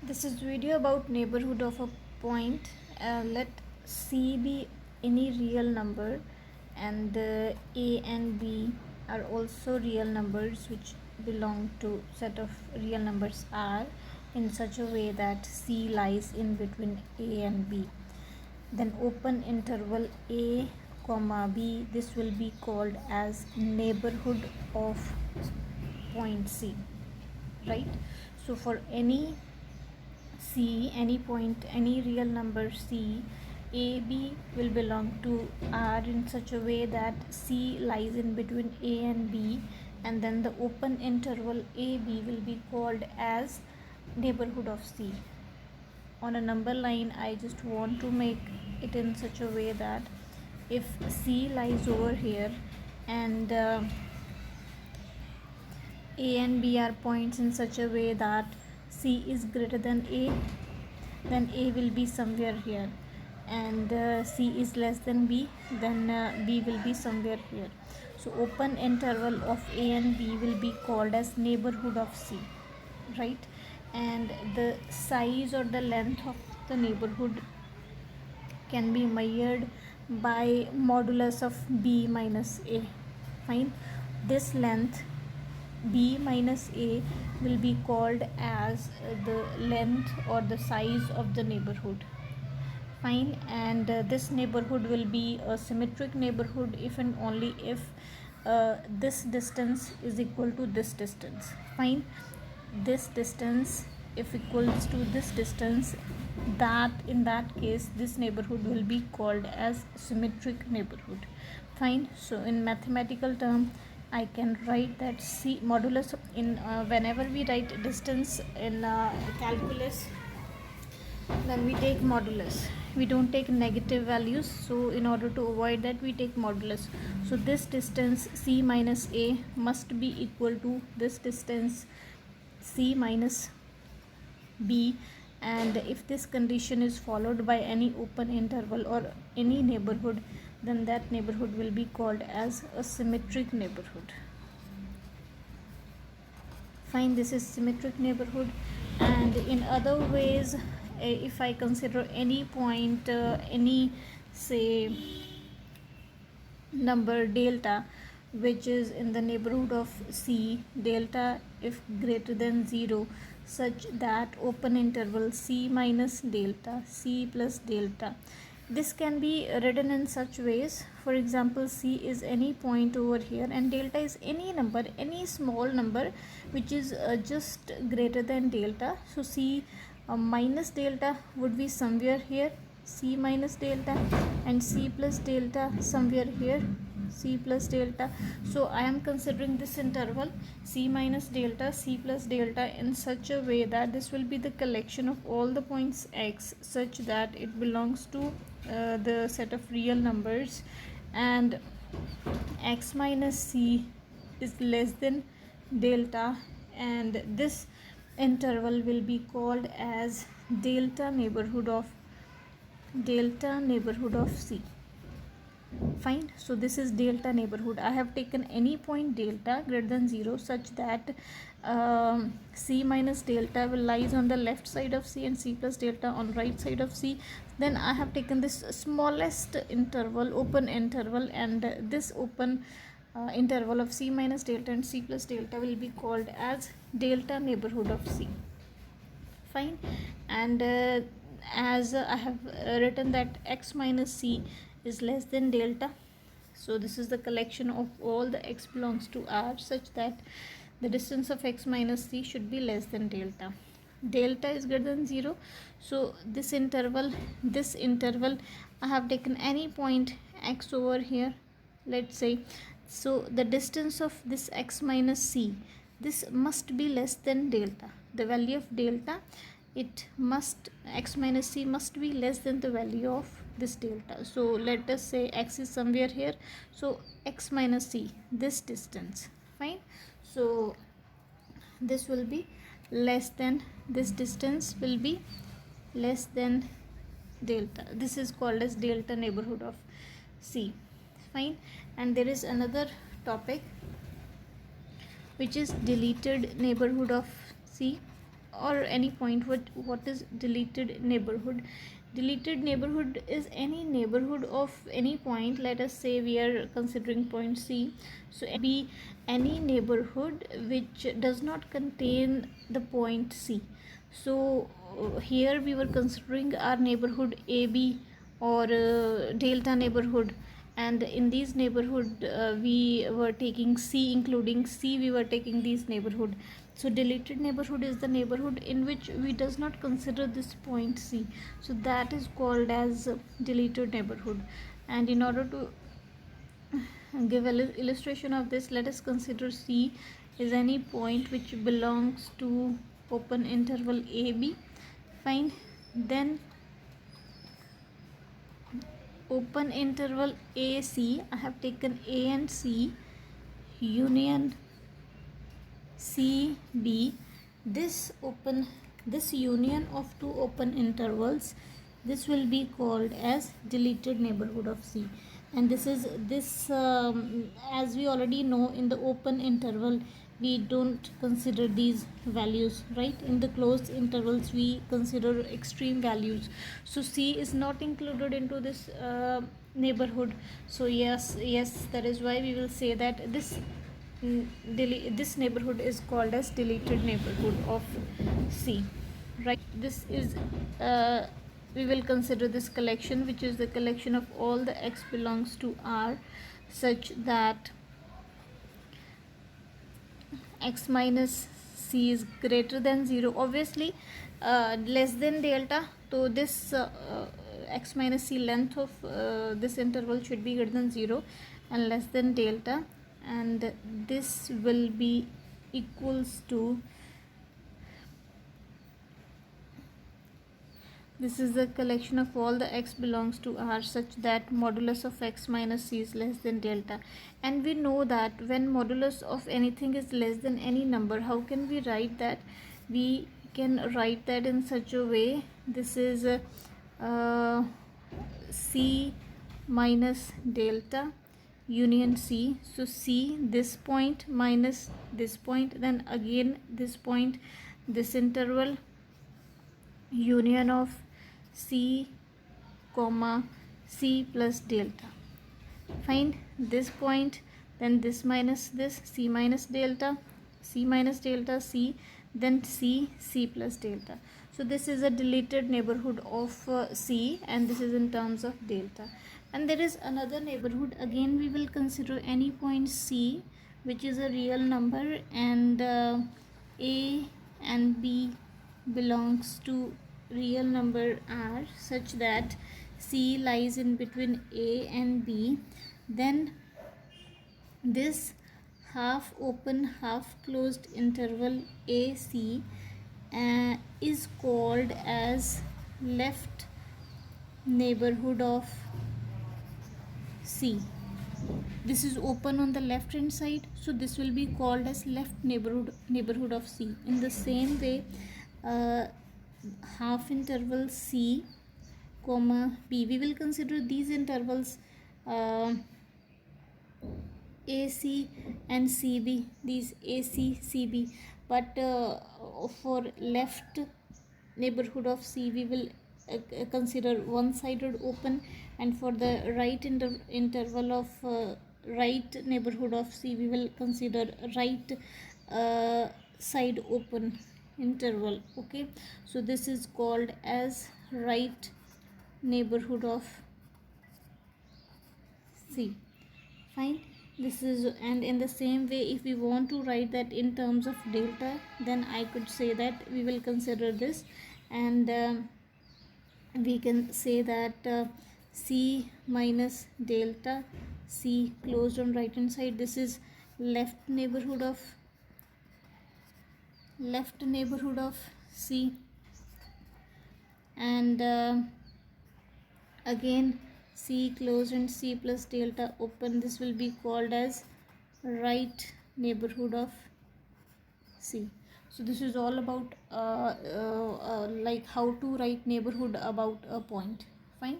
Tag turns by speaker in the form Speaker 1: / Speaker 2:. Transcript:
Speaker 1: This is video about neighborhood of a point. Let C be any real number, and A and B are also real numbers which belong to set of real numbers R in such a way that C lies in between A and B. Then open interval A comma B, this will be called as neighborhood of point C, right? So for any C, any point, any real number C, AB will belong to R in such a way that C lies in between A and B, and then the open interval AB will be called as neighborhood of C. On a number line, I just want to make it in such a way that if C lies over here and A and B are points in such a way that C is greater than A, then A will be somewhere here, and C is less than B, then B will be somewhere here. So open interval of A and B will be called as neighborhood of C, right? And the size or the length of the neighborhood can be measured by modulus of B minus A. Fine. This length B minus A will be called as the length or the size of the neighborhood. Fine. And this neighborhood will be a symmetric neighborhood if and only if this distance is equal to this distance. Fine. This distance if equals to this distance, that in that case this neighborhood will be called as symmetric neighborhood. Fine. So in mathematical term, I can write that C modulus in whenever we write distance in calculus, then we take modulus. We don't take negative values, so in order to avoid that we take modulus. So this distance C minus A must be equal to this distance C minus B, and if this condition is followed by any open interval or any neighborhood, then that neighborhood will be called as a symmetric neighborhood. Fine. This is symmetric neighborhood. And in other ways, if I consider any point, any say number delta which is in the neighborhood of C, delta if greater than 0, such that open interval C minus delta, C plus delta, this can be written in such ways. For example, C is any point over here and delta is any number, any small number which is just greater than delta. So C minus delta would be somewhere here, C minus delta, and C plus delta somewhere here, C plus delta. So I am considering this interval C minus delta, C plus delta in such a way that this will be the collection of all the points X such that it belongs to the set of real numbers, and X minus C is less than delta, and this interval will be called as delta neighborhood of C. Fine. So this is delta neighborhood. I have taken any point delta greater than 0 such that C minus delta will lies on the left side of C and C plus delta on right side of C. Then I have taken this smallest interval, open interval, and this open interval of C minus delta and C plus delta will be called as delta neighborhood of C. Fine. And as I have written that X minus C is less than delta, so this is the collection of all the X belongs to R such that the distance of X minus C should be less than delta. Delta is greater than 0, so this interval I have taken any point X over here, let's say. So the distance of this X minus C, this must be less than delta. The value of delta, X minus C must be less than the value of this delta. So let us say X is somewhere here, so X minus C, this distance. Fine. So this will be less than, this distance will be less than delta. This is called as delta neighborhood of C. Fine. And there is another topic which is deleted neighborhood of C. or any point. What is deleted neighborhood? Deleted neighborhood is any neighborhood of any point. Let us say we are considering point C, so be any neighborhood which does not contain the point C. So here we were considering our neighborhood AB or delta neighborhood, and in these neighborhood we were taking C, including C we were taking these neighborhood. So deleted neighborhood is the neighborhood in which we does not consider this point C, so that is called as deleted neighborhood. And in order to give an illustration of this, let us consider C is any point which belongs to open interval AB. Fine. Then open interval AC, I have taken A and C union CB. This union of two open intervals, this will be called as deleted neighborhood of C. And this as we already know, in the open interval we don't consider these values, right? In the closed intervals we consider extreme values. So C is not included into this neighborhood. So yes, that is why we will say that this neighborhood is called as deleted neighborhood of C, right? This is we will consider this collection, which is the collection of all the x belongs to R, such that x minus C is greater than 0. Obviously less than delta, so this x minus C length of this interval should be greater than 0 and less than delta, and this will be equals to, this is the collection of all the x belongs to R such that modulus of x minus C is less than delta. And we know that when modulus of anything is less than any number, how can we write that? We can write that in such a way, this is C minus delta union C. So C, this point minus this point, then again this point, this interval, union of C comma C plus delta. Find this point, then this minus this, C minus delta, C minus delta, C, then C, C plus delta. So this is a deleted neighborhood of C, and this is in terms of delta. And there is another neighborhood. Again we will consider any point C which is a real number, and A and B belongs to real number R, such that C lies in between A and B. Then this half open half closed interval AC is called as left neighborhood of C. This is open on the left hand side, so this will be called as left neighborhood of C. In the same way, half interval C comma B, we will consider these intervals AC and CB, these AC CB, but for left neighborhood of C we will consider one-sided open, and for the right interval of right neighborhood of C we will consider right side open interval. Okay, so this is called as right neighborhood of C. Fine. This is, and in the same way, if we want to write that in terms of delta, then I could say that we will consider this, and we can say that C minus delta C closed on right hand side, this is left neighborhood of C, and again C closed and C plus delta open, this will be called as right neighborhood of C. So this is all about like how to write neighborhood about a point. Fine.